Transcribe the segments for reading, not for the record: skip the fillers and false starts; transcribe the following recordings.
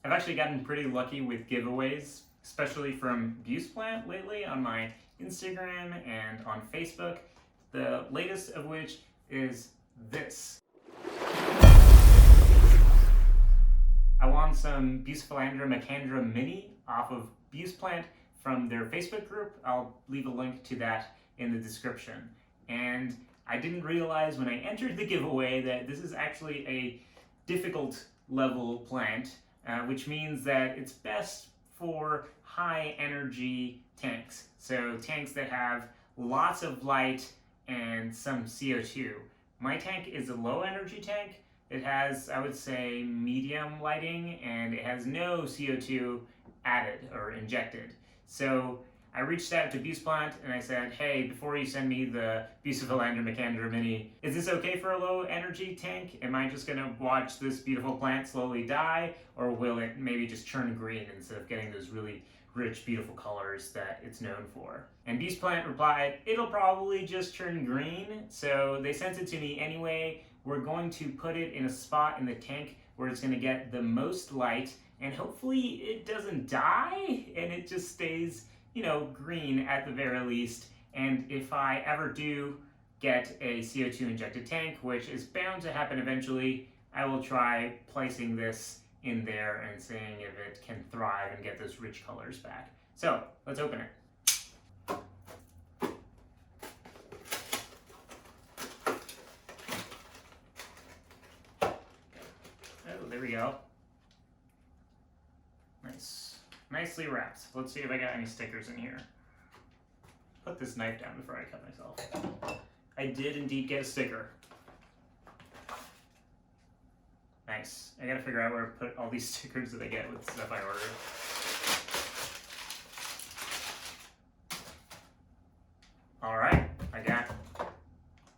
I've actually gotten pretty lucky with giveaways, especially from Buce Plant lately on my Instagram and on Facebook. The latest of which is this. I won some Rotala Macrandra mini off of Buce Plant from their Facebook group. I'll leave a link to that in the description. And I didn't realize when I entered the giveaway that this is actually a difficult level plant, which means that it's best for high energy tanks. So tanks that have lots of light and some CO2. My tank is a low energy tank. It has, I would say, medium lighting, and it has no CO2 added or injected. So I reached out to Buce Plant and I said, hey, before you send me the Rotala Macrandra mini, is this okay for a low energy tank? Am I just gonna watch this beautiful plant slowly die, or will it maybe just turn green instead of getting those really rich, beautiful colors that it's known for? And Buce Plant replied, it'll probably just turn green. So they sent it to me anyway. We're going to put it in a spot in the tank where it's gonna get the most light, and hopefully it doesn't die and it just stays, you know, green at the very least. And if I ever do get a CO2 injected tank, which is bound to happen eventually, I will try placing this in there and seeing if it can thrive and get those rich colors back. So let's open it. Oh, there we go. Nice. Nicely wrapped. Let's see if I got any stickers in here. Put this knife down before I cut myself. I did indeed get a sticker. Nice. I gotta figure out where to put all these stickers that I get with stuff I ordered. Alright, I got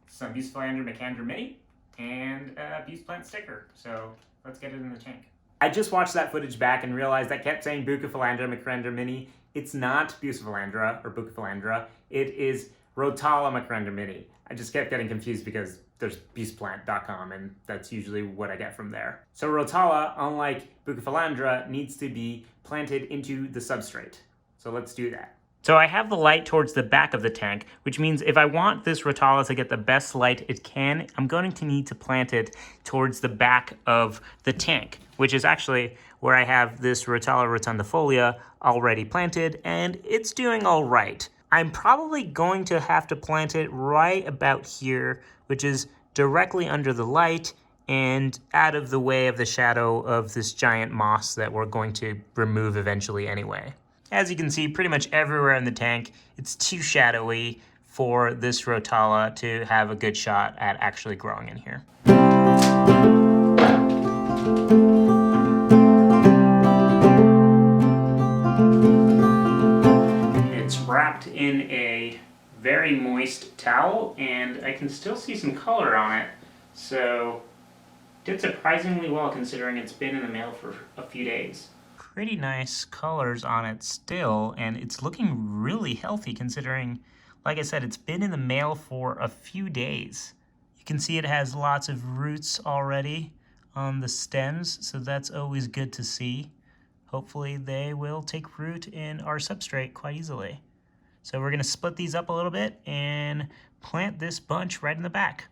some Rotala Macrandra mini and a Buce Plant sticker. So let's get it in the tank. I just watched that footage back and realized I kept saying Rotala Macrandra mini. It's not Bucephalandra or Bucephalandra. It is Rotala Macrandra mini. I just kept getting confused because there's buceplant.com and that's usually what I get from there. So Rotala, unlike Bucephalandra, needs to be planted into the substrate. So let's do that. So I have the light towards the back of the tank, which means if I want this Rotala to get the best light it can, I'm going to need to plant it towards the back of the tank, which is actually where I have this Rotala rotundifolia already planted, and it's doing all right. I'm probably going to have to plant it right about here, which is directly under the light and out of the way of the shadow of this giant moss that we're going to remove eventually anyway. As you can see, pretty much everywhere in the tank, it's too shadowy for this Rotala to have a good shot at actually growing in here. It's wrapped in a very moist towel, and I can still see some color on it, so did surprisingly well considering it's been in the mail for a few days. Pretty nice colors on it still, and it's looking really healthy considering, like I said, it's been in the mail for a few days. You can see it has lots of roots already on the stems, so that's always good to see. Hopefully they will take root in our substrate quite easily. So we're going to split these up a little bit and plant this bunch right in the back.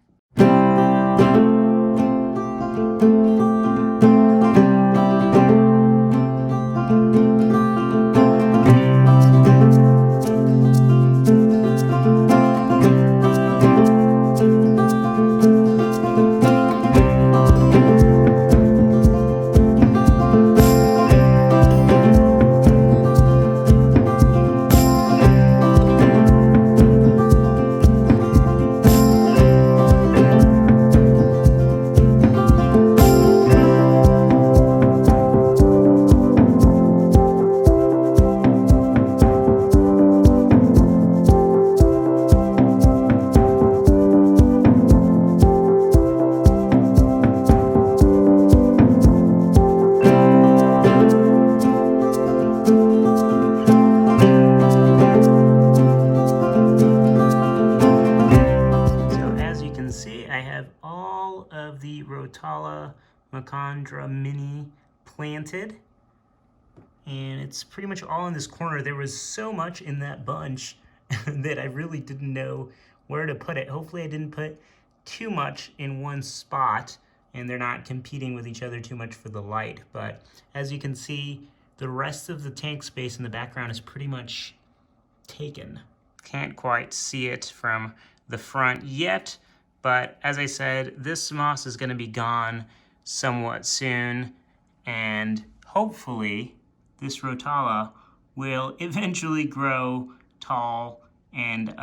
Rotala Macrandra mini planted. and it's pretty much all in this corner. There was so much in that bunch that I really didn't know where to put it. Hopefully I didn't put too much in one spot and they're not competing with each other too much for the light. But as you can see, the rest of the tank space in the background is pretty much taken. Can't quite see it from the front yet, but as I said, this moss is going to be gone somewhat soon, and hopefully this Rotala will eventually grow tall and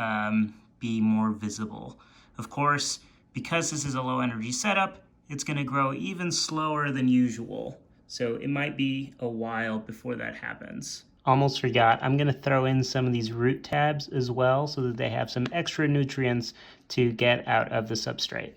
be more visible. Of course, because this is a low energy setup, it's going to grow even slower than usual. So it might be a while before that happens. Almost forgot, I'm going to throw in some of these root tabs as well so that they have some extra nutrients to get out of the substrate.